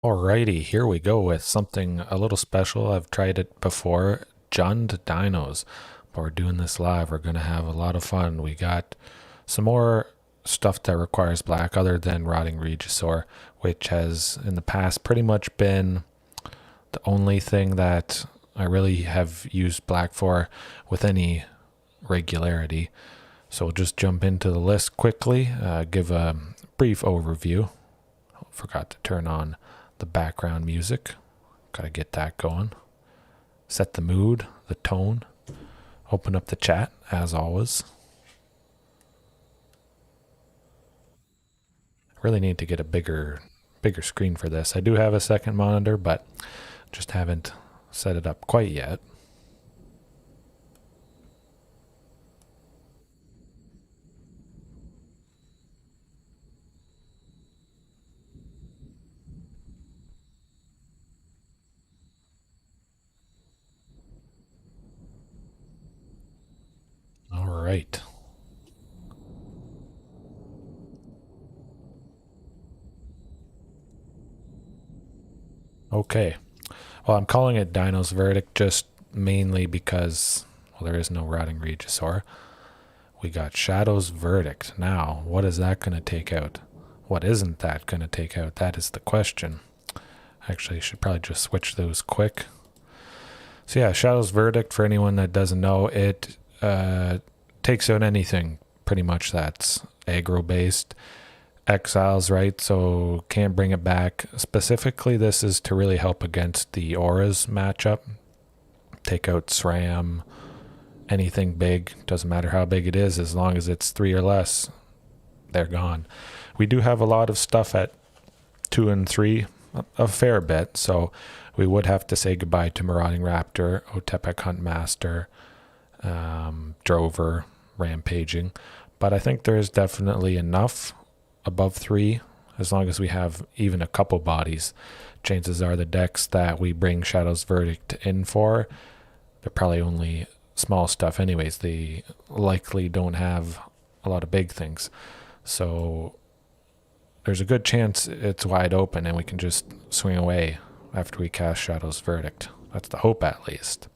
Alrighty, here we go with something a little special. I've tried it before, Jund Dinos, but we're doing this live. We're going to have a lot of fun. We got some more stuff that requires black other than Rotting Regisaur, which has in the past pretty much been the only thing that I really have used black for with any regularity. So we'll just jump into the list quickly, give a brief overview. Forgot to turn on the background music. Gotta get that going. Set the mood, the tone. Open up the chat, as always. Really need to get a bigger screen for this. I do have a second monitor, but just haven't set it up quite yet. All right. Okay. Well, I'm calling it Dino's Verdict just mainly because, well, there is no Rotting Regisaur. We got Shadows Verdict. Now, what is that going to take out? What isn't that going to take out? That is the question. Actually, I should probably just switch those quick. So yeah, Shadows Verdict, for anyone that doesn't know, it takes out anything pretty much that's aggro-based. Exiles, right? So can't bring it back. Specifically, this is to really help against the auras matchup. Take out SRAM, anything big, doesn't matter how big it is, as long as it's 3 or less, they're gone. We do have a lot of stuff at 2 and 3, a fair bit, so we would have to say goodbye to Marauding Raptor, Otepec Huntmaster, Drover, Rampaging, but I think there's definitely enough above 3, as long as we have even a couple bodies. Chances are the decks that we bring Shadows Verdict in for, they're probably only small stuff anyways. They likely don't have a lot of big things. So there's a good chance it's wide open and we can just swing away after we cast Shadows Verdict. That's the hope, at least.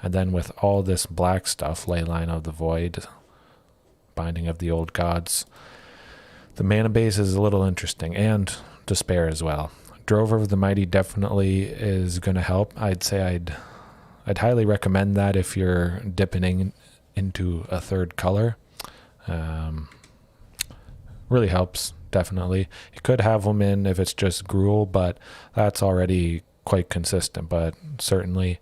And then with all this black stuff, Leyline of the Void, Binding of the Old Gods, the mana base is a little interesting, and Despair as well. Drover of the Mighty definitely is going to help. I'd say I'd highly recommend that if you're dipping into a third color. Really helps, definitely. You could have them in if it's just Gruul, but that's already quite consistent. But certainly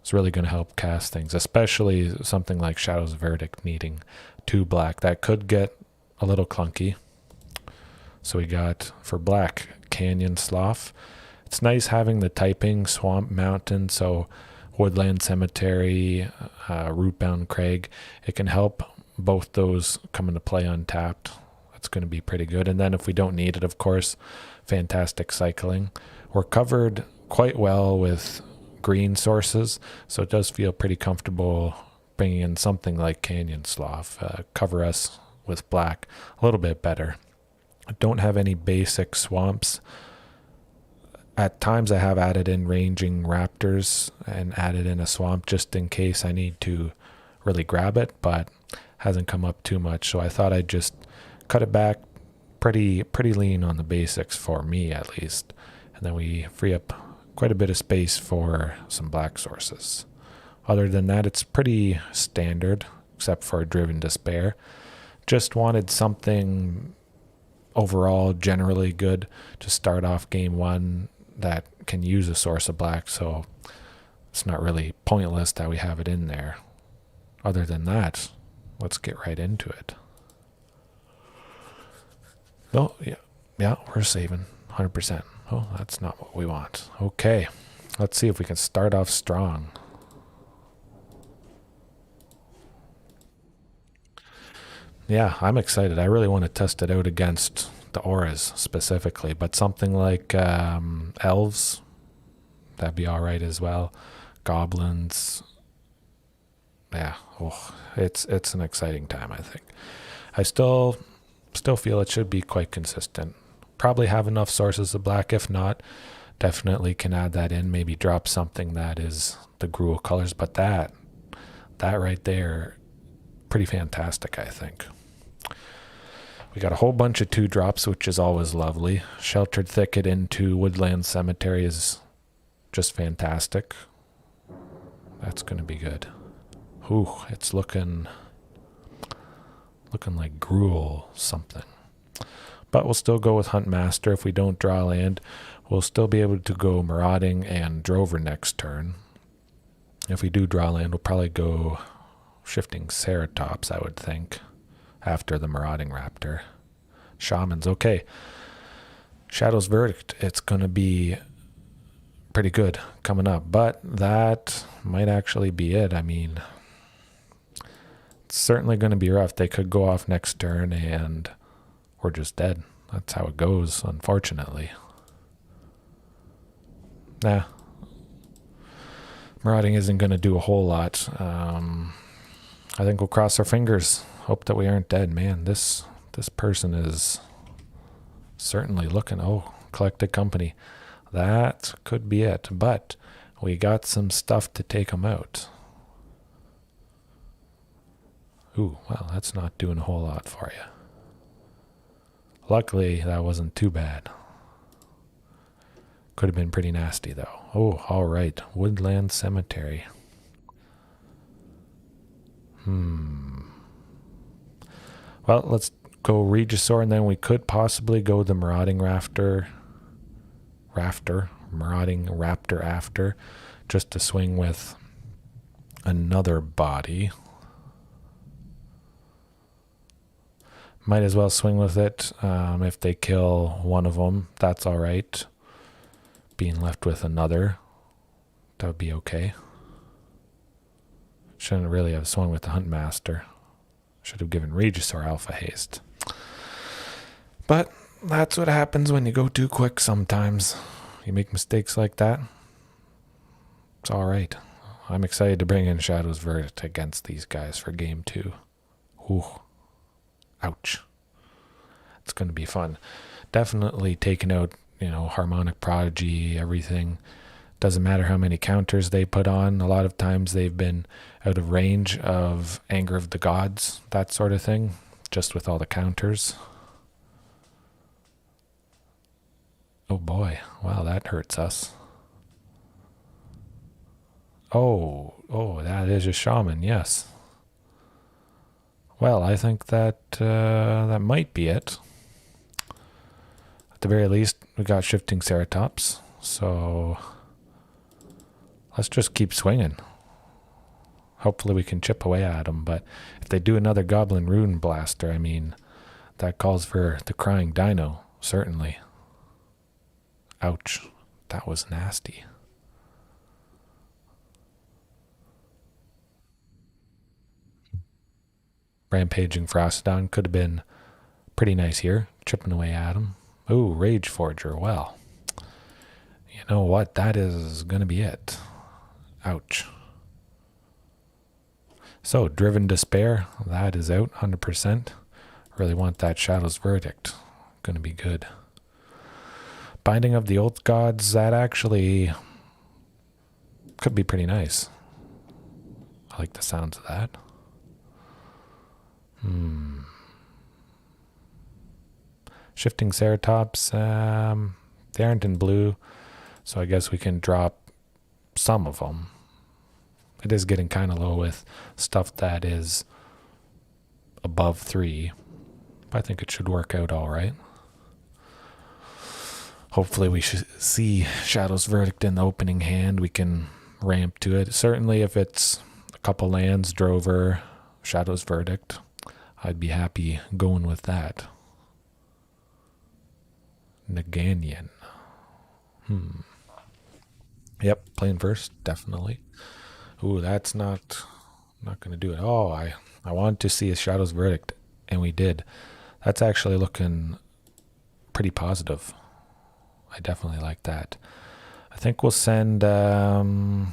it's really going to help cast things, especially something like Shadows Verdict needing 2 black. That could get a little clunky. So we got, for black, Canyon Slough. It's nice having the typing Swamp Mountain, so Woodland Cemetery, Rootbound Crag. It can help both those come into play untapped. That's going to be pretty good. And then if we don't need it, of course, fantastic cycling. We're covered quite well with green sources, so it does feel pretty comfortable bringing in something like Canyon Slough. Cover us with black a little bit better. I don't have any basic swamps. At times I have added in Ranging Raptors and added in a swamp just in case I need to really grab it, but hasn't come up too much. So I thought I'd just cut it back pretty lean on the basics, for me at least. And then we free up quite a bit of space for some black sources. Other than that, it's pretty standard, except for Driven Despair. Just wanted something overall generally good to start off game 1 that can use a source of black, so it's not really pointless that we have it in there. Other than that, let's get right into it. Oh, yeah, we're saving 100%. Oh, that's not what we want. Okay, let's see if we can start off strong. Yeah, I'm excited. I really want to test it out against the auras specifically, but something like elves, that'd be all right as well. Goblins, yeah. Oh, it's an exciting time, I think. I still feel it should be quite consistent. probably have enough sources of black. If not, definitely can add that in. Maybe drop something that is the gruel colors. But that right there, pretty fantastic, I think. We got a whole bunch of 2-drops, which is always lovely. Sheltered Thicket into Woodland Cemetery is just fantastic. That's going to be good. Ooh, it's looking like gruel something. But we'll still go with Huntmaster. If we don't draw land, we'll still be able to go Marauding and Drover next turn. If we do draw land, we'll probably go Shifting Ceratops, I would think, after the Marauding Raptor. Shamans, okay. Shadows Verdict, it's going to be pretty good coming up, but that might actually be it. I mean, it's certainly going to be rough. They could go off next turn and we're just dead. That's how it goes, unfortunately. Nah. Marauding isn't going to do a whole lot. I think we'll cross our fingers. Hope that we aren't dead. Man, this person is certainly looking... Oh, Collected Company. That could be it. But we got some stuff to take them out. Ooh, well, that's not doing a whole lot for you. Luckily, that wasn't too bad. Could have been pretty nasty, though. Oh, all right. Woodland Cemetery. Well, let's go Regisaur, and then we could possibly go the Marauding Raptor, Marauding Raptor after, just to swing with another body. Might as well swing with it. If they kill one of them, that's all right. Being left with another, that would be okay. Shouldn't really have swung with the Huntmaster. Should have given Regisaur Alpha haste. But that's what happens when you go too quick sometimes. You make mistakes like that. It's all right. I'm excited to bring in Shadows Verdict against these guys for game 2. Ooh. Ouch. It's going to be fun. Definitely taking out, Harmonic Prodigy, everything. Doesn't matter how many counters they put on. A lot of times they've been out of range of Anger of the Gods, that sort of thing, just with all the counters. Oh boy, wow, that hurts us. Oh, that is a shaman, yes. Well, I think that that might be it. At the very least, we got Shifting Ceratops, so let's just keep swinging. Hopefully we can chip away at them, but if they do another Goblin Rune Blaster, I mean, that calls for the Crying Dino, certainly. Ouch, that was nasty. Rampaging Ferocidon could have been pretty nice here, chipping away at him. Ooh, Rage Forger, well. You know what, that is going to be it. Ouch. So, Driven Despair, that is out 100%. Really want that Shadows Verdict. Going to be good. Binding of the Oath Gods, that actually could be pretty nice. I like the sounds of that. Shifting Ceratops, they aren't in blue, so I guess we can drop some of them. It is getting kind of low with stuff that is above 3. I think it should work out all right. Hopefully we should see Shadows Verdict in the opening hand. We can ramp to it. Certainly if it's a couple lands, Drover, Shadows Verdict, I'd be happy going with that. Naganian. Yep, playing first, definitely. Ooh, that's not going to do it. Oh, I wanted to see a Shadows Verdict, and we did. That's actually looking pretty positive. I definitely like that. I think we'll send... it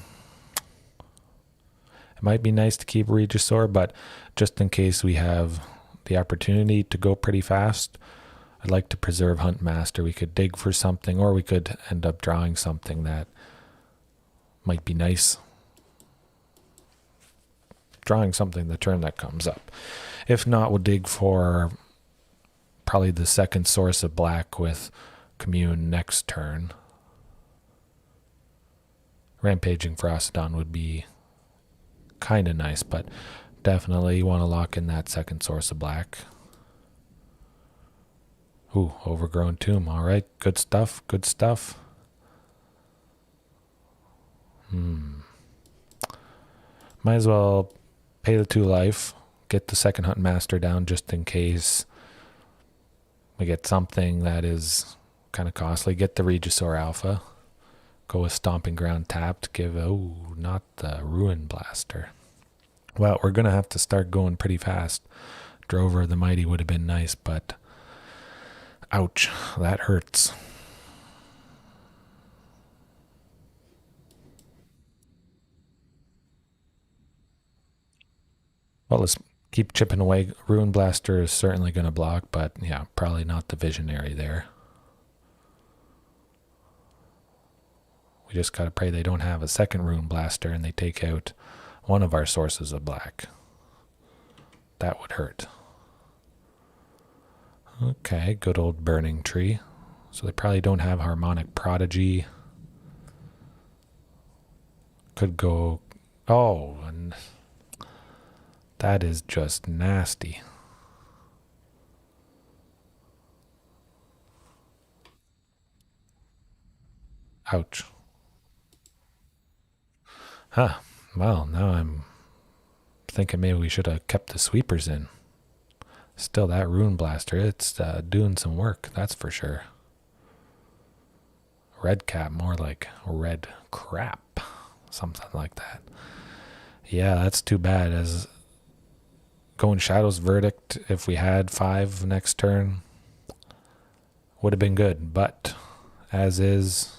might be nice to keep Regisaur, but just in case we have the opportunity to go pretty fast, I'd like to preserve Huntmaster. We could dig for something, or we could end up drawing something that might be nice. Drawing something the turn that comes up. If not, we'll dig for probably the second source of black with Commune next turn. Rampaging Ferocidon would be kind of nice, but definitely you want to lock in that second source of black. Ooh, Overgrown Tomb. All right, good stuff, good stuff. Might as well pay the 2 life, get the second Huntmaster down just in case we get something that is kind of costly. Get the Regisaur Alpha. Go with Stomping Ground tapped. Give, oh, not the Ruin Blaster. Well, we're going to have to start going pretty fast. Drover the Mighty would have been nice, but ouch, that hurts. Well, let's keep chipping away. Ruin Blaster is certainly going to block, but yeah, probably not the Visionary there. We just got to pray they don't have a second Ruin Blaster and they take out one of our sources of black. That would hurt. Okay, good old Burning Tree. So they probably don't have Harmonic Prodigy. Could go... Oh, and that is just nasty. Ouch. Huh. Well, now I'm thinking maybe we should have kept the sweepers in. Still, that Ruin Blaster, it's doing some work, that's for sure. Red cap, more like red crap. Something like that. Yeah, that's too bad. As going Shadows Verdict, if we had 5 next turn, would have been good. But as is,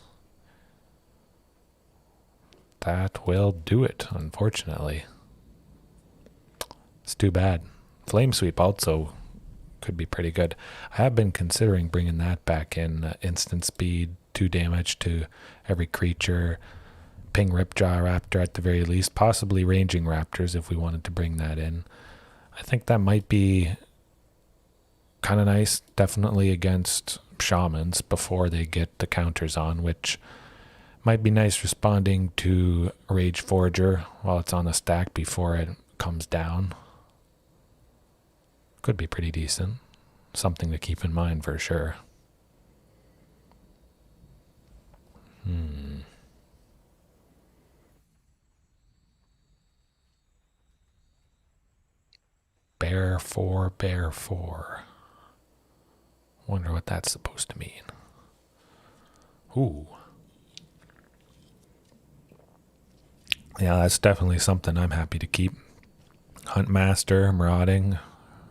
that will do it, unfortunately. It's too bad. Flame Sweep also could be pretty good. I have been considering bringing that back in. Instant speed, 2 damage to every creature. Ping Ripjaw Raptor at the very least. Possibly Ranging Raptors if we wanted to bring that in. I think that might be kind of nice. Definitely against Shamans before they get the counters on, which might be nice responding to Rage Forger while it's on the stack before it comes down. Could be pretty decent. Something to keep in mind for sure. Bear 4, Bear 4. Wonder what that's supposed to mean. Ooh. Yeah, that's definitely something I'm happy to keep. Huntmaster, Marauding,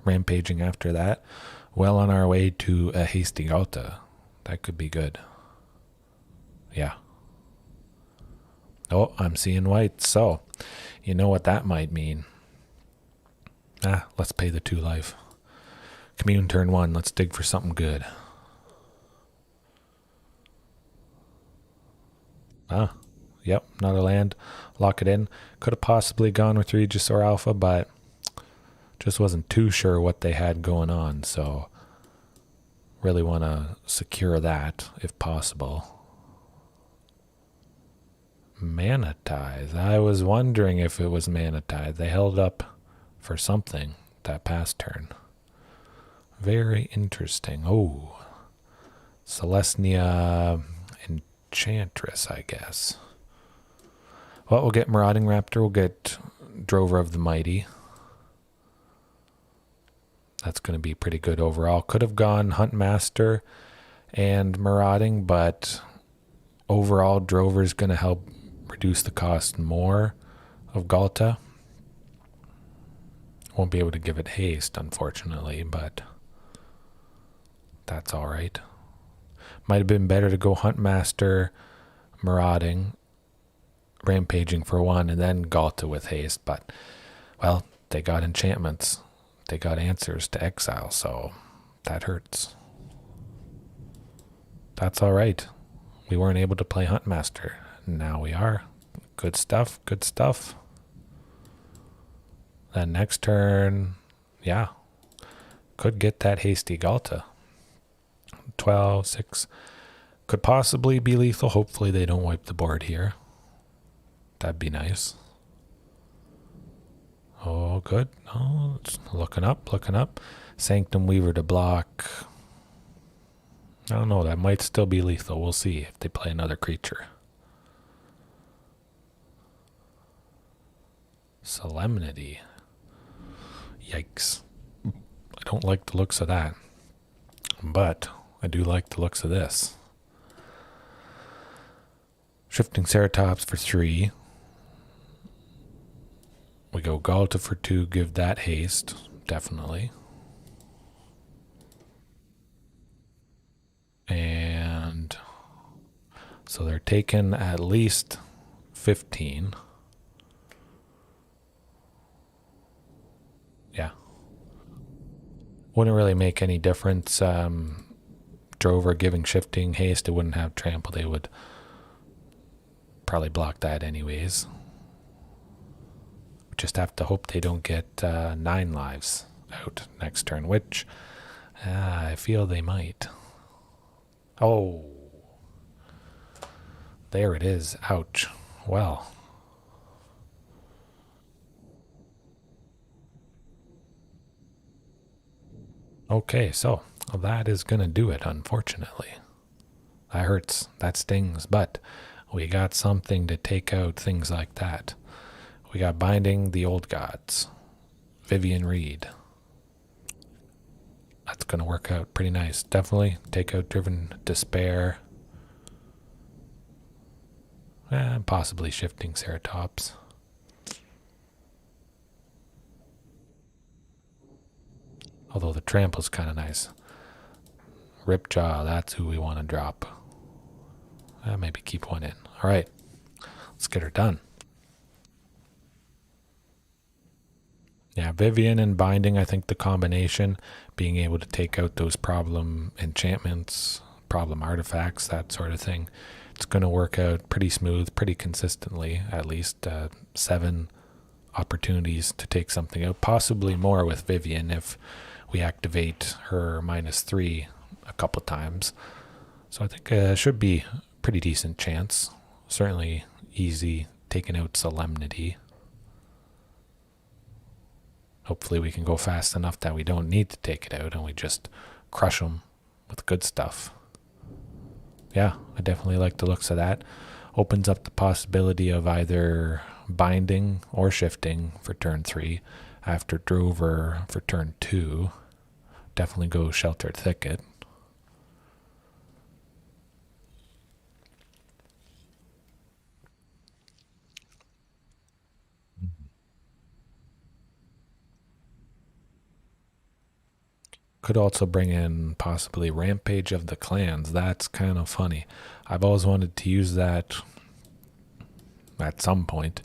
Rampaging after that. Well on our way to a hasty Ghalta. That could be good. Yeah. Oh, I'm seeing white. So, you know what that might mean. Let's pay the 2 life. Commune turn 1. Let's dig for something good. Yep, not a land. Lock it in. Could have possibly gone with Regisaur Alpha, but just wasn't too sure what they had going on, so really want to secure that if possible. Mana Tithe. I was wondering if it was Mana Tithe. They held up for something that past turn. Very interesting. Oh, Celestia Enchantress, I guess. Well, we'll get Marauding Raptor. We'll get Drover of the Mighty. That's going to be pretty good overall. Could have gone Huntmaster and Marauding, but overall Drover is going to help reduce the cost more of Ghalta. Won't be able to give it haste, unfortunately, but that's all right. Might have been better to go Huntmaster, Marauding, Rampaging for 1, and then Ghalta with haste, but, well, they got enchantments. They got answers to exile, so that hurts. That's all right. We weren't able to play Huntmaster. Now we are. Good stuff, good stuff. Then next turn, yeah, could get that hasty Ghalta. 12, 6. Could possibly be lethal. Hopefully they don't wipe the board here. That'd be nice. Oh, good. Oh, it's looking up, looking up. Sanctum Weaver to block. I don't know. That might still be lethal. We'll see if they play another creature. Solemnity. Yikes. I don't like the looks of that. But I do like the looks of this. Shifting Ceratops for 3. We go Ghalta for 2, give that haste, definitely. And so they're taking at least 15. Yeah. Wouldn't really make any difference. Drover giving shifting haste, it wouldn't have trample. They would probably block that anyways. Just have to hope they don't get 9 lives out next turn, which I feel they might. Oh, there it is. Ouch. Well, okay, so that is going to do it, unfortunately. That hurts. That stings, but we got something to take out things like that. We got Binding the Old Gods. Vivian Reed. That's going to work out pretty nice. Definitely take out Driven Despair. And possibly Shifting Ceratops. Although the trample's kind of nice. Ripjaw, that's who we want to drop. Maybe keep one in. All right, let's get her done. Yeah, Vivian and Binding, I think the combination, being able to take out those problem enchantments, problem artifacts, that sort of thing, it's going to work out pretty smooth, pretty consistently, at least 7 opportunities to take something out, possibly more with Vivian if we activate her -3 a couple times. So I think it should be a pretty decent chance. Certainly easy taking out Solemnity. Hopefully we can go fast enough that we don't need to take it out and we just crush them with good stuff. Yeah, I definitely like the looks of that. Opens up the possibility of either Binding or Shifting for turn 3. After Drover for turn 2. Definitely go Sheltered Thicket. Could also bring in possibly Rampage of the Clans. That's kind of funny. I've always wanted to use that at some point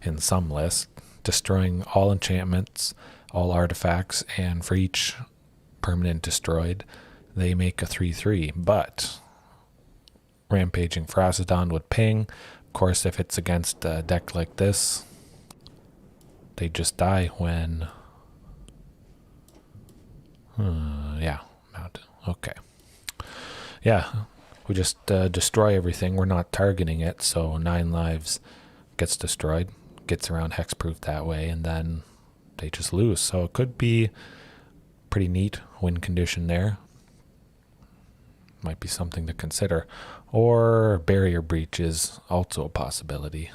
in some list. Destroying all enchantments, all artifacts, and for each permanent destroyed, they make a 3/3. But Rampaging Ferocidon would ping. Of course, if it's against a deck like this, they just die when... yeah, mount. Okay. Yeah, we just destroy everything. We're not targeting it, so 9 lives gets destroyed, gets around hexproof that way, and then they just lose. So it could be pretty neat win condition there. Might be something to consider. Or Barrier Breach is also a possibility.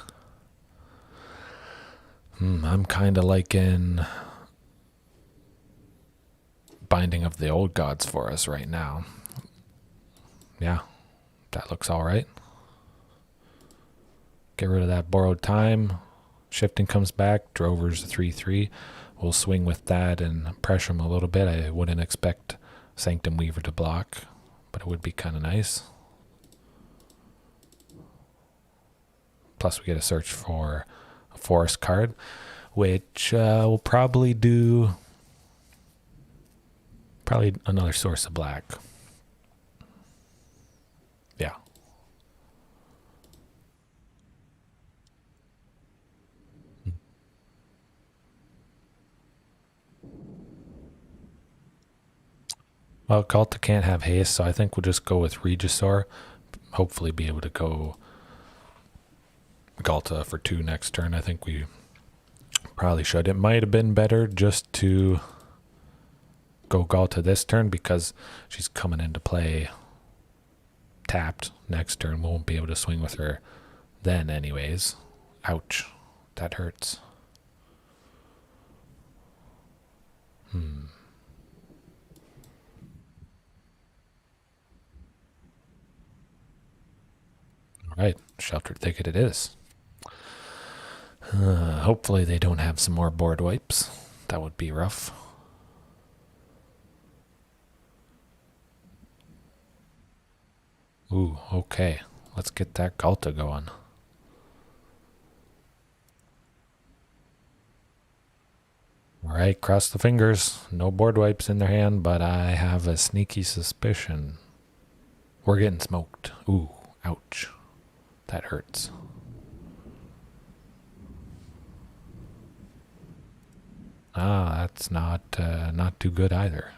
I'm kind of liking Binding of the Old Gods for us right now. Yeah, that looks all right. Get rid of that Borrowed Time. Shifting comes back. Drover's a 3/3. We'll swing with that and pressure him a little bit. I wouldn't expect Sanctum Weaver to block, but it would be kind of nice. Plus we get a search for a forest card, which will probably do another source of black. Well, Ghalta can't have haste, so I think we'll just go with Regisaur. Hopefully be able to go Ghalta for 2 next turn. I think we probably should. It might have been better just to go Ghalta this turn because she's coming into play tapped next turn. We won't be able to swing with her then anyways. Ouch. That hurts. Alright, Sheltered Thicket it is. Hopefully they don't have some more board wipes. That would be rough. Ooh, okay. Let's get that Ghalta going. Alright, cross the fingers. No board wipes in their hand, but I have a sneaky suspicion. We're getting smoked. Ooh, ouch. That hurts. That's not too good either.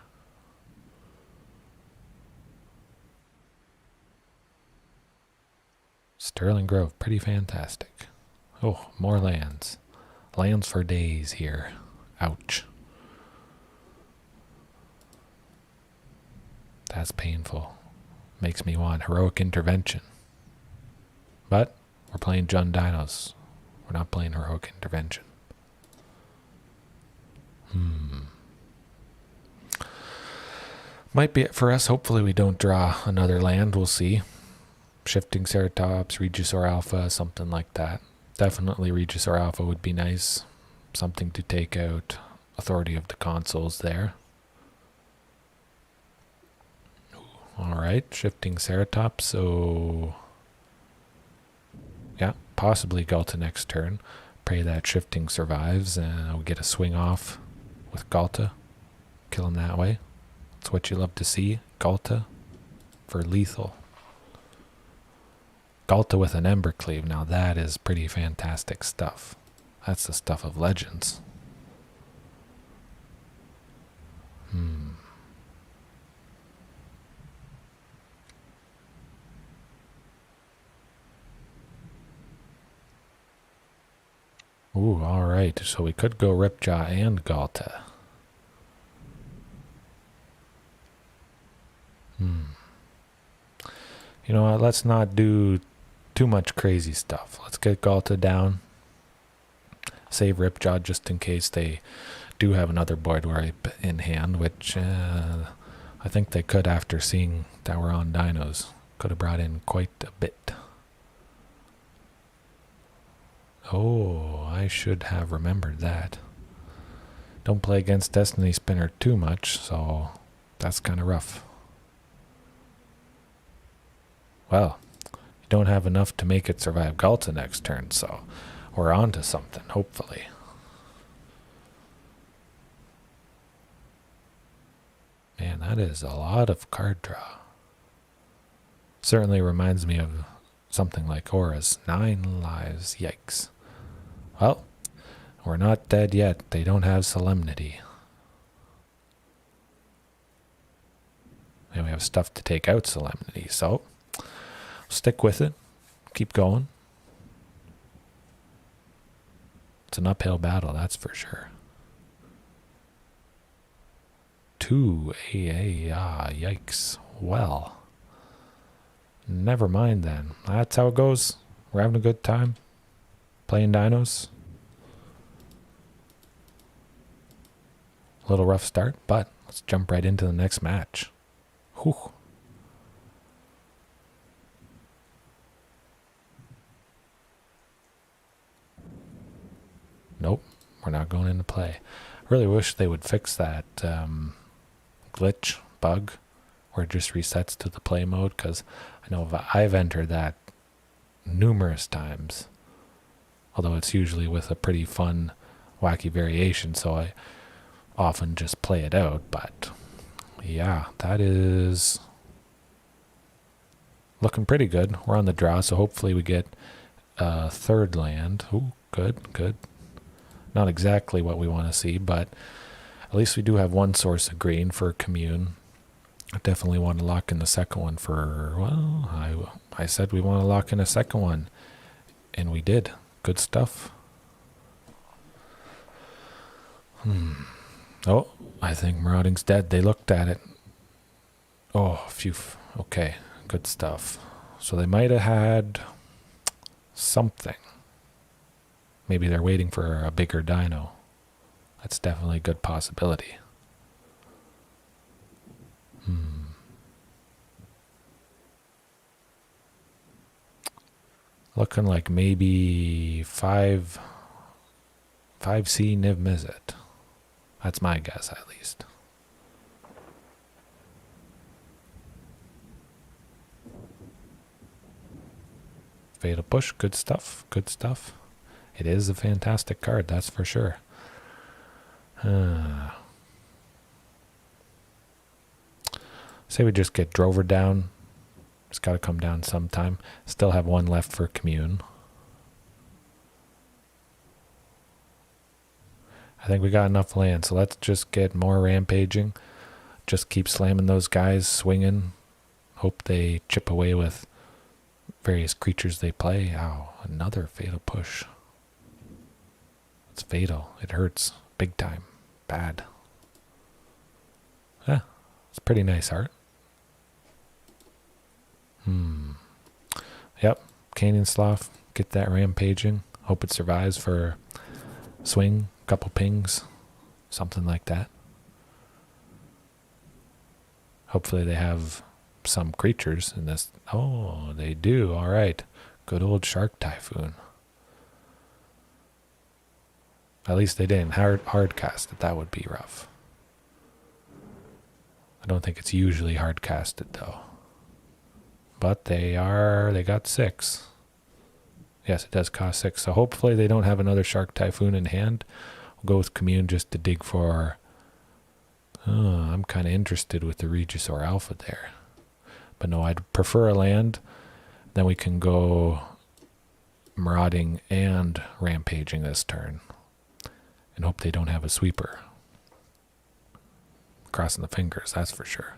Sterling Grove, pretty fantastic. Oh, more lands. Lands for days here. Ouch. That's painful. Makes me want heroic intervention. But we're playing Jund Dinos. We're not playing heroic intervention. Might be it for us. Hopefully we don't draw another land. We'll see. Shifting Ceratops, Regisaur Alpha, something like that. Definitely Regisaur Alpha would be nice. Something to take out Authority of the Consoles there. Alright, Shifting Ceratops, so yeah, possibly Ghalta next turn. Pray that Shifting survives and we get a swing off with Ghalta. Kill him that way. That's what you love to see. Ghalta for lethal. Ghalta with an Embercleave. Now that is pretty fantastic stuff. That's the stuff of legends. Ooh, alright. So we could go Ripjaw and Ghalta. You know what? Let's not do too much crazy stuff. Let's get Ghalta down. Save Ripjaw just in case they do have another board wipe in hand, which I think they could after seeing that we're on Dinos. Could have brought in quite a bit. Oh, I should have remembered that. Don't play against Destiny Spinner too much, so that's kind of rough. Well, you don't have enough to make it survive Ghalta next turn, so we're on to something, hopefully. Man, that is a lot of card draw. Certainly reminds me of something like Aura's 9 lives. Yikes. Well, we're not dead yet. They don't have Solemnity. And we have stuff to take out Solemnity, so stick with it. Keep going. It's an uphill battle, that's for sure. 2 AA, yikes. Well, never mind then. That's how it goes. We're having a good time playing Dinos. A little rough start, but let's jump right into the next match. Whew. Nope, we're not going into play. I really wish they would fix that glitch bug where it just resets to the play mode, because I know I've entered that numerous times, although it's usually with a pretty fun wacky variation, so I often just play it out. But yeah, that is looking pretty good. We're on the draw, so hopefully we get a third land. Ooh, good, good. Not exactly what we want to see, but at least we do have one source of green for Commune. I definitely want to lock in the second one for, well, I said we want to lock in a second one, and we did. Good stuff. Oh, I think Marauding's dead. They looked at it. Oh, phew. Okay, good stuff. So they might have had something. Maybe they're waiting for a bigger dino. That's definitely a good possibility. Looking like maybe 5C Niv Mizzet. That's my guess, at least. Fatal Push, good stuff, good stuff. It is a fantastic card, that's for sure. Say we just get Drover down. It's got to come down sometime. Still have one left for Commune. I think we got enough land, so let's just get more rampaging. Just keep slamming those guys, swinging. Hope they chip away with various creatures they play. Ow, another fatal push. It's fatal. It hurts big time. Bad. Yeah, it's pretty nice art. Yep, Canyon Slough. Get that rampaging. Hope it survives for swing, couple pings, something like that. Hopefully they have some creatures in this. Oh, they do. All right. Good old Shark Typhoon. At least they didn't hard cast it. That would be rough. I don't think it's usually hard casted though. But they got 6. Yes, it does cost 6. So hopefully they don't have another Shark Typhoon in hand. We'll go with Commune just to dig for... I'm kind of interested with the Regisaur Alpha there. But no, I'd prefer a land. Then we can go Marauding and Rampaging this turn. And hope they don't have a sweeper. Crossing the fingers, that's for sure.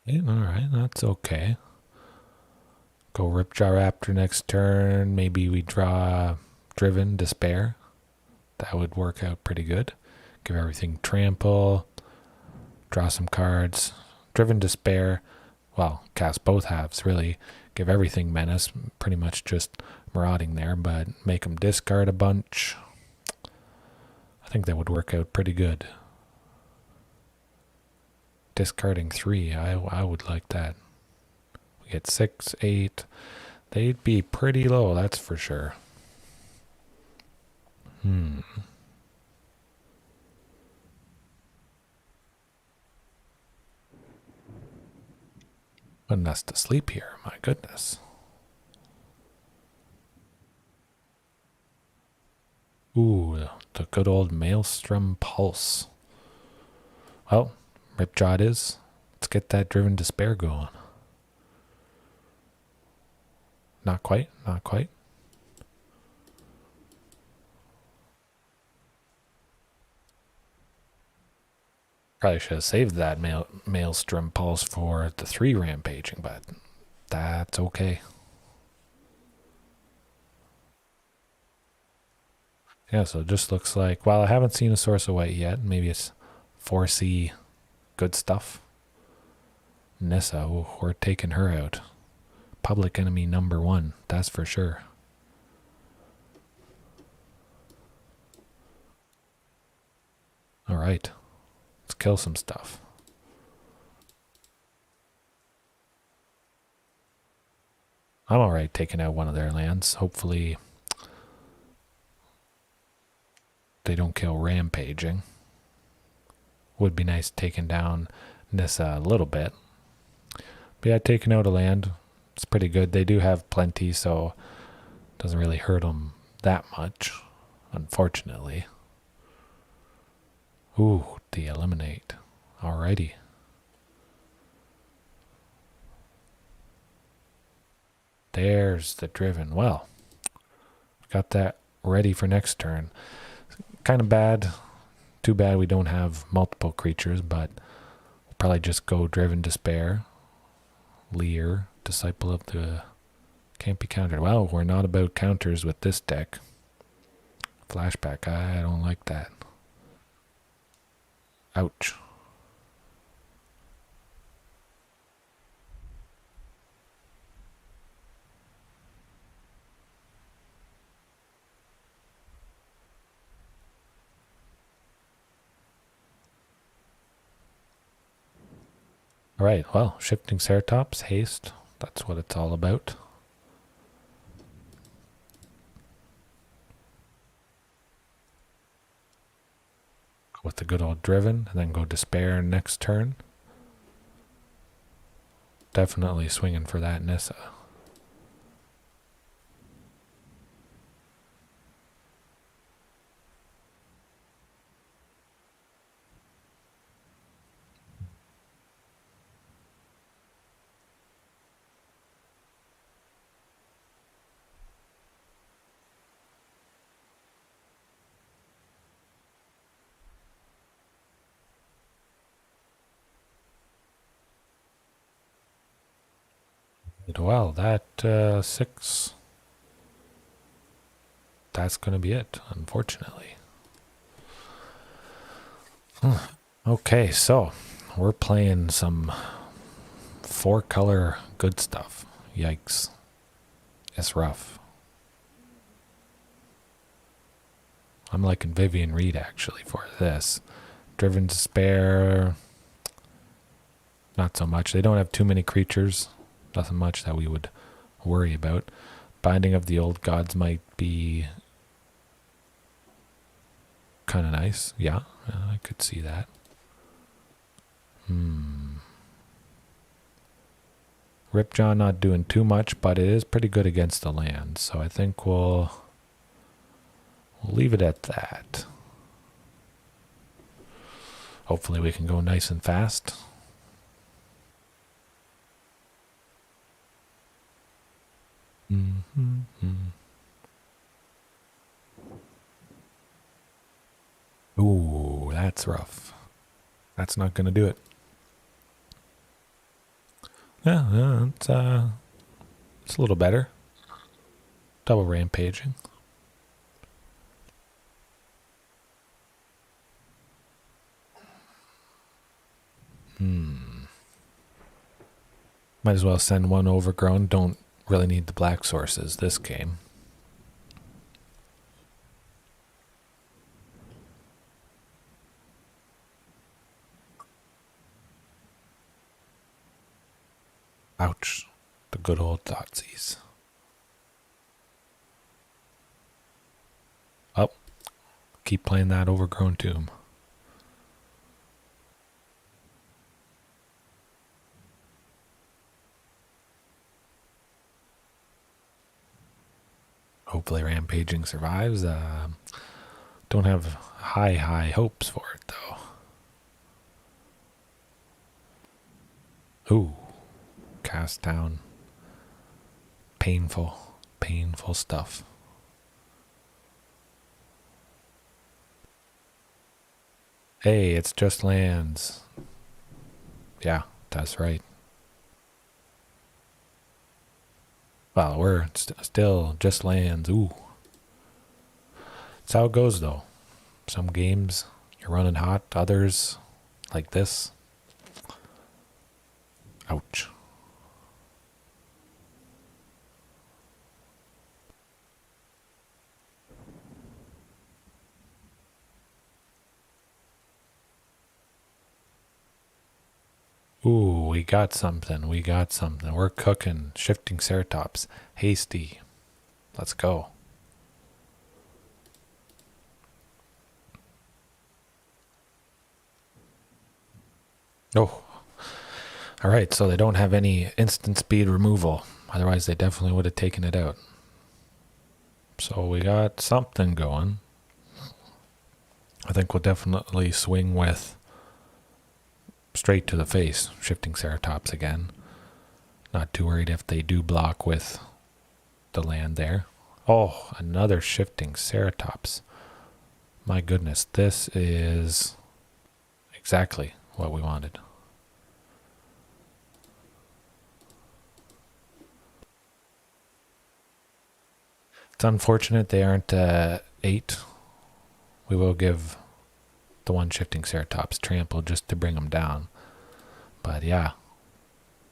Yeah, all right, that's okay. Go Ripjaw Raptor next turn. Maybe we draw Driven Despair. That would work out pretty good. Give everything trample. Draw some cards. Driven Despair. Well, cast both halves, really. Give everything menace. Pretty much just marauding there, but make them discard a bunch. I think that would work out pretty good. Discarding 3, I would like that. We get 6, 8. They'd be pretty low, that's for sure. Putting us to sleep here, my goodness. Ooh, the good old Maelstrom Pulse. Well, Ripjaw it is. Let's get that Driven Despair going. Not quite, not quite. Probably should have saved that Maelstrom Pulse for the 3 rampaging, but that's okay. Yeah, so it just looks like, well, I haven't seen a Source of White yet. Maybe it's 4C good stuff. Nissa, we're taking her out. Public enemy number 1, that's for sure. All right, let's kill some stuff. I'm all right taking out one of their lands. Hopefully they don't kill Rampaging. Would be nice taking down Nissa a little bit. But yeah, taking out a land, it's pretty good. They do have plenty, so it doesn't really hurt them that much, unfortunately. Ooh, de-eliminate. Alrighty. There's the driven. Well, got that ready for next turn. Kind of bad. Too bad we don't have multiple creatures, but we'll probably just go Driven Despair. Leer, Disciple of the... Can't be countered. Well, we're not about counters with this deck. Flashback, I don't like that. Ouch. Alright, well, Shifting Ceratops, haste. That's what it's all about. Go with the good old Driven, and then go Despair next turn. Definitely swinging for that Nissa. Well, that 6, that's going to be it, unfortunately. Okay, so we're playing some 4-color good stuff. Yikes. It's rough. I'm liking Vivian Reed, actually, for this. Driven Despair, not so much. They don't have too many creatures. Nothing much that we would worry about. Binding of the Old Gods might be kind of nice. Yeah, I could see that. Ripjaw not doing too much, but it is pretty good against the land. So I think we'll leave it at that. Hopefully we can go nice and fast. Ooh, that's rough. That's not going to do it. Yeah, it's a little better. Double rampaging. Might as well send one Overgrown. Don't really need the black sources this game. Ouch. The good old Thoughtseize. Oh. Keep playing that Overgrown Tomb. Hopefully Rampaging survives. Don't have high hopes for it, though. Ooh. Cast down. Painful stuff. Hey, it's just lands. Yeah, that's right. Well, we're still just lands. Ooh. That's how it goes, though. Some games, you're running hot. Others, like this. Ouch. Ooh, we got something. We're cooking. Shifting Ceratops. Hasty. Let's go. Oh. Alright, so they don't have any instant speed removal. Otherwise, they definitely would have taken it out. So we got something going. I think we'll definitely swing with straight to the face, Shifting Ceratops again. Not too worried if they do block with the land there. Oh, another Shifting Ceratops. My goodness, this is exactly what we wanted. It's unfortunate they aren't 8. We will give the one Shifting Ceratops trample just to bring them down. But yeah,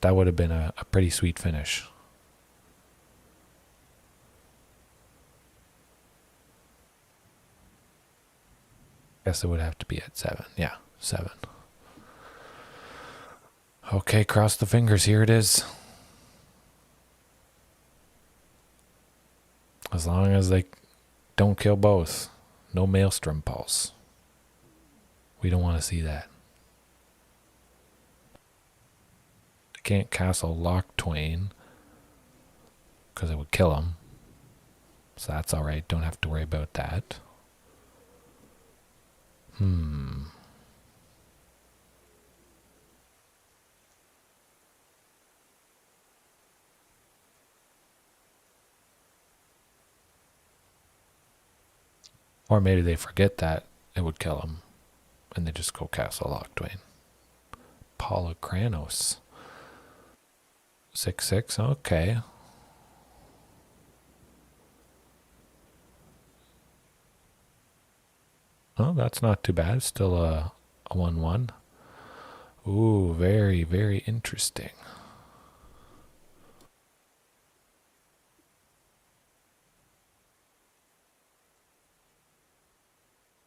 that would have been a pretty sweet finish. Guess it would have to be at 7. Yeah, 7. Okay, cross the fingers. Here it is. As long as they don't kill both. No Maelstrom Pulse. We don't want to see that. They can't castle Lock Twain because it would kill them. So that's alright. Don't have to worry about that. Or maybe they forget that it would kill them and they just go castle Lock Twain. Polychronos. 6/6, okay. Oh, that's not too bad. Still a 1/1. Ooh, very, very interesting.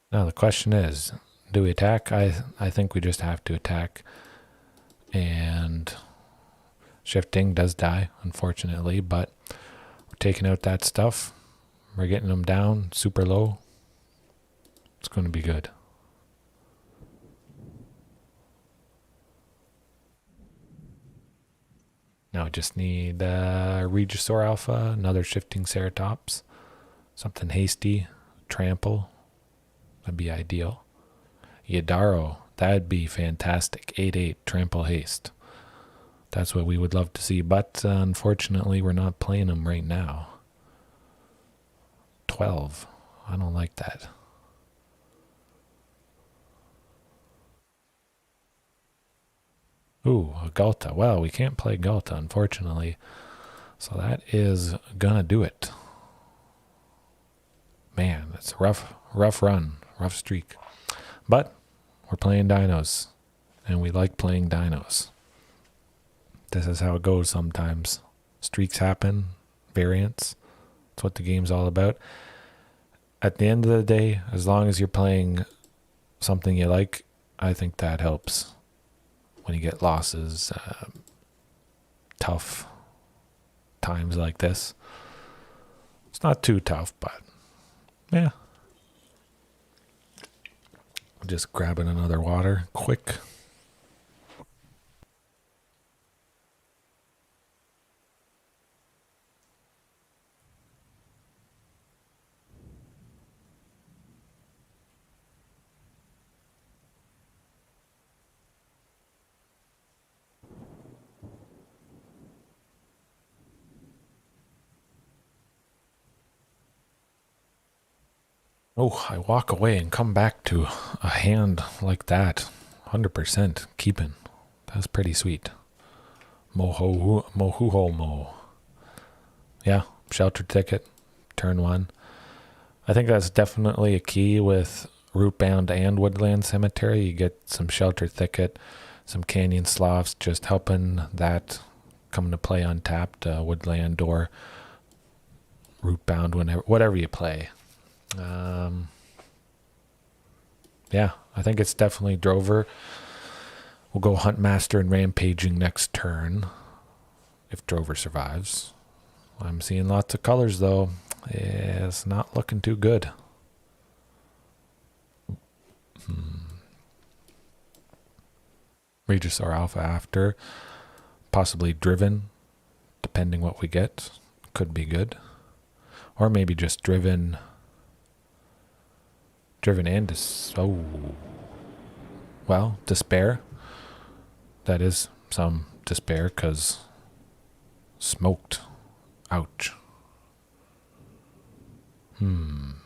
Now the question is, do we attack? I think we just have to attack. And Shifting does die, unfortunately, but we're taking out that stuff. We're getting them down super low. It's going to be good. Now we just need Regisaur Alpha, another Shifting Ceratops, something hasty, trample. That'd be ideal. Yadaro, that'd be fantastic. 8/8, trample haste. That's what we would love to see, but unfortunately we're not playing them right now. 12, I don't like that. Ooh, a Ghalta. Well, we can't play Ghalta, unfortunately. So that is gonna do it. Man, it's a rough run, rough streak. But we're playing dinos, and we like playing dinos. This is how it goes sometimes. Streaks happen, variants. That's what the game's all about. At the end of the day, as long as you're playing something you like, I think that helps. When you get losses, tough times like this. It's not too tough, but yeah. Just grabbing another water quick. Oh, I walk away and come back to a hand like that. 100% keeping. That's pretty sweet. Mohuho. Yeah, Sheltered Thicket, turn 1. I think that's definitely a key with Rootbound and Woodland Cemetery. You get some Sheltered Thicket, some Canyon Sloughs, just helping that come into play untapped. Woodland or Rootbound, whatever you play. Yeah, I think it's definitely Drover. We'll go Huntmaster and Rampaging next turn if Drover survives. I'm seeing lots of colors though. It's not looking too good. Regisaur Alpha after. Possibly Driven, depending what we get. Could be good. Or maybe just Driven Driven and well, despair. That is some despair because smoked. Ouch. Let's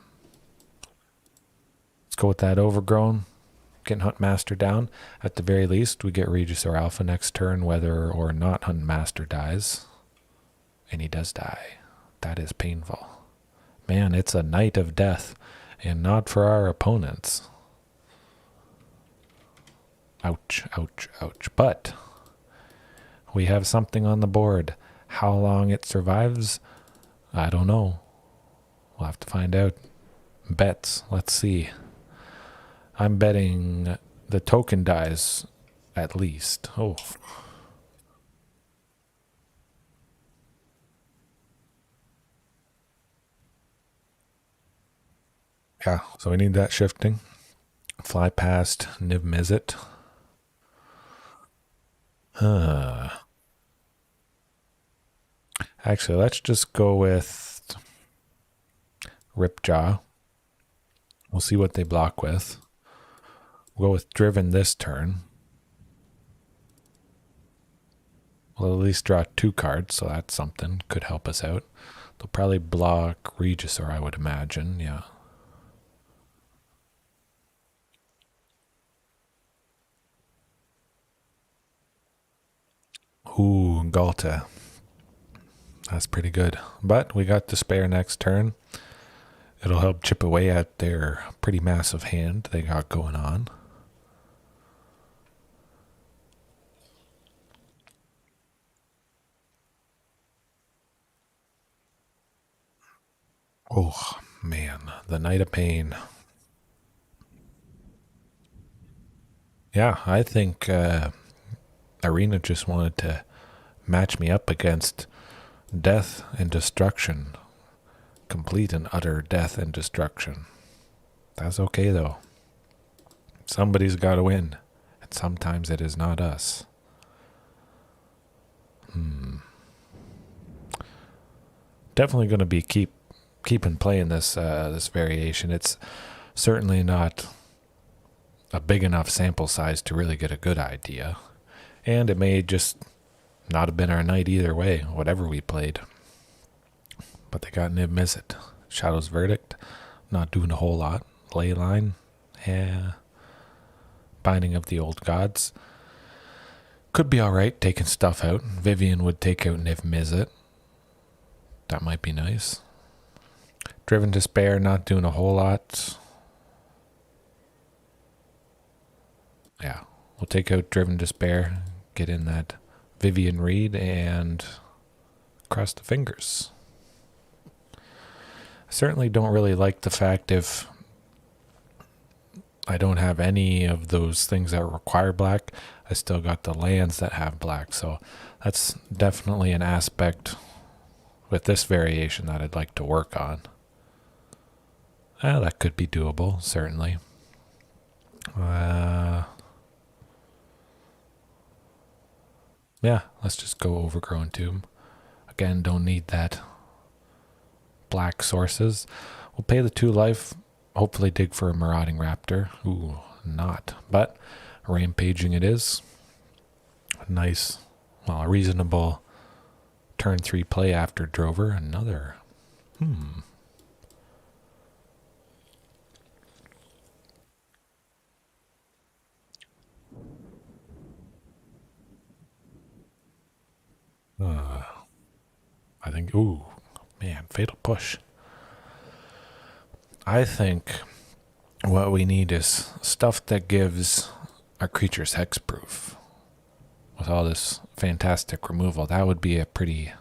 go with that Overgrown. Getting Huntmaster down. At the very least, we get Regisaur Alpha next turn, whether or not Huntmaster dies. And he does die. That is painful. Man, it's a night of death, and not for our opponents. Ouch, ouch, ouch. But we have something on the board. How long it survives, I don't know. We'll have to find out. Bets. Let's see. I'm betting the token dies at least. Oh. Yeah, so we need that shifting. Fly past Niv Mizzet. Actually, let's just go with Ripjaw. We'll see what they block with. We'll go with Driven this turn. We'll at least draw 2 cards, so that's something. Could help us out. They'll probably block Regisaur, I would imagine. Yeah. Ooh, Ghalta. That's pretty good. But we got Despair next turn. It'll help chip away at their pretty massive hand they got going on. Oh, man. The Night of Pain. Yeah, I think Arena just wanted to match me up against death and destruction. Complete and utter death and destruction. That's okay, though. Somebody's got to win. And sometimes it is not us. Definitely going to be keeping playing this this variation. It's certainly not a big enough sample size to really get a good idea. And it may just not have been our night either way, whatever we played. But they got Niv Mizzet. Shadows Verdict, not doing a whole lot. Leyline, yeah. Binding of the Old Gods. Could be alright taking stuff out. Vivian would take out Niv Mizzet. That might be nice. Driven Despair, not doing a whole lot. Yeah, we'll take out Driven Despair, get in that Vivian Reed, and cross the fingers. I certainly don't really like the fact if I don't have any of those things that require black, I still got the lands that have black. So that's definitely an aspect with this variation that I'd like to work on. That could be doable, certainly. Yeah, let's just go Overgrown Tomb. Again, don't need that black sources. We'll pay the 2 life, hopefully dig for a Marauding Raptor. Ooh, not. But Rampaging it is. Nice, well, a reasonable turn 3 play after Drover. Another. I think, ooh, man, Fatal Push. I think what we need is stuff that gives our creatures hexproof. With all this fantastic removal, that would be a pretty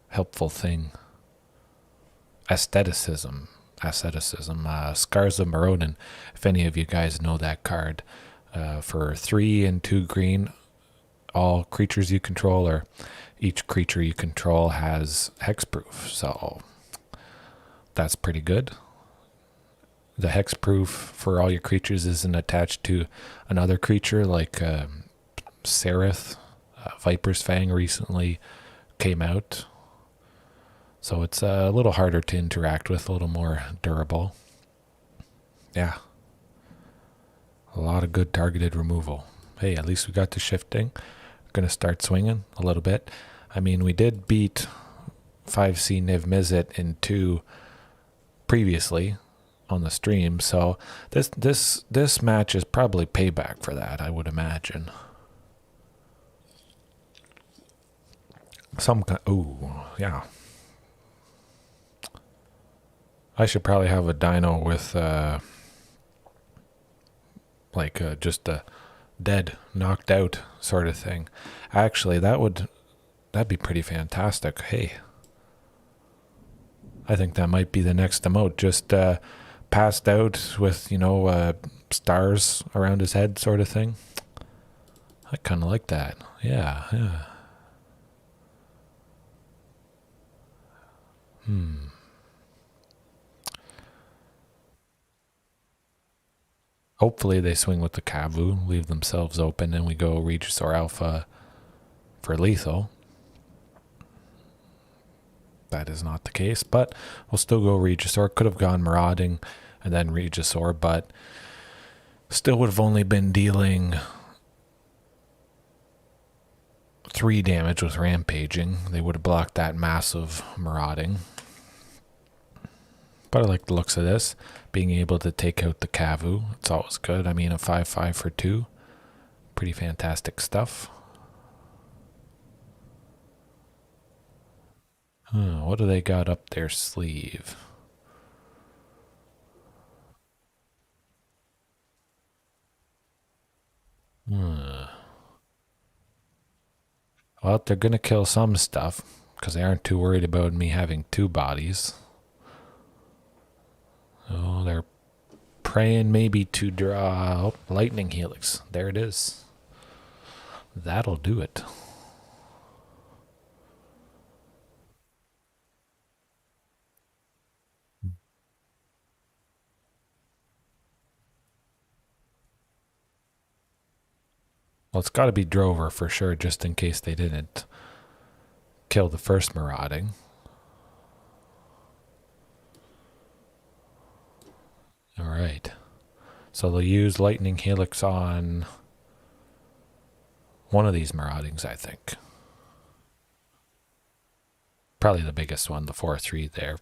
helpful thing. Asceticism. Scars of Marauding, if any of you guys know that card. For 3 and 2 green, all creatures you control, or each creature you control, has hexproof. So that's pretty good. The hexproof for all your creatures isn't attached to another creature like Seraph. Viper's Fang recently came out. So it's a little harder to interact with, a little more durable. Yeah. A lot of good targeted removal. Hey, at least we got to shifting. Going to start swinging a little bit. I mean, we did beat 5C Niv Mizzet in 2 previously on the stream, so this match is probably payback for that, I would imagine. Ooh, yeah. I should probably have a dino with just a dead, knocked out sort of thing. Actually, that'd be pretty fantastic. Hey, I think that might be the next emote. Just passed out with, stars around his head sort of thing. I kind of like that. Yeah. Hopefully they swing with the Kavu, leave themselves open, and we go Regisaur Alpha for lethal. That is not the case, but we'll still go Regisaur. Could have gone Marauding and then Regisaur, but still would have only been dealing 3 damage with Rampaging. They would have blocked that massive Marauding. But I like the looks of this. Being able to take out the Kavu, it's always good. I mean, a 5/5 for 2. Pretty fantastic stuff. What do they got up their sleeve? Well, they're going to kill some stuff because they aren't too worried about me having 2 bodies. Oh, they're praying maybe to draw Lightning Helix. There it is. That'll do it. Well, it's got to be Drover for sure, just in case they didn't kill the first Marauding. All right. So they'll use Lightning Helix on one of these Maraudings, I think. Probably the biggest one, the 4/3 there.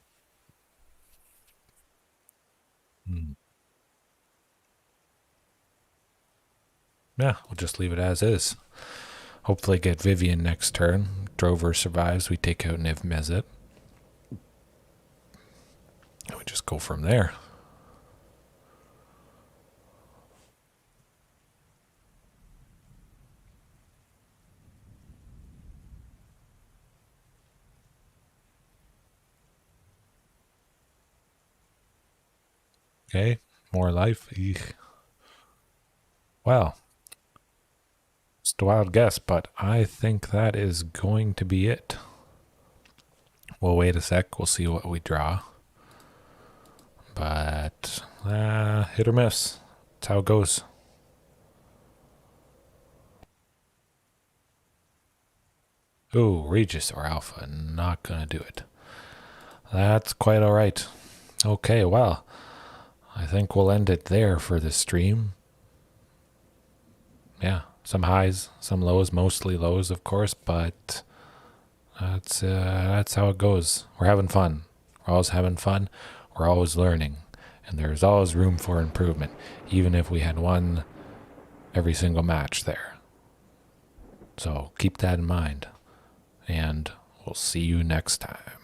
Yeah, we'll just leave it as is. Hopefully get Vivian next turn. Drover survives. We take out Niv Mizzet. And we just go from there. Okay, more life. Eek. Well, it's a wild guess, but I think that is going to be it. We'll wait a sec. We'll see what we draw. But hit or miss. That's how it goes. Ooh, Regisaur Alpha. Not going to do it. That's quite all right. Okay, well, I think we'll end it there for this stream. Yeah, some highs, some lows, mostly lows, of course, but that's how it goes. We're having fun. We're always having fun. We're always learning, and there's always room for improvement, even if we had won every single match there. So keep that in mind, and we'll see you next time.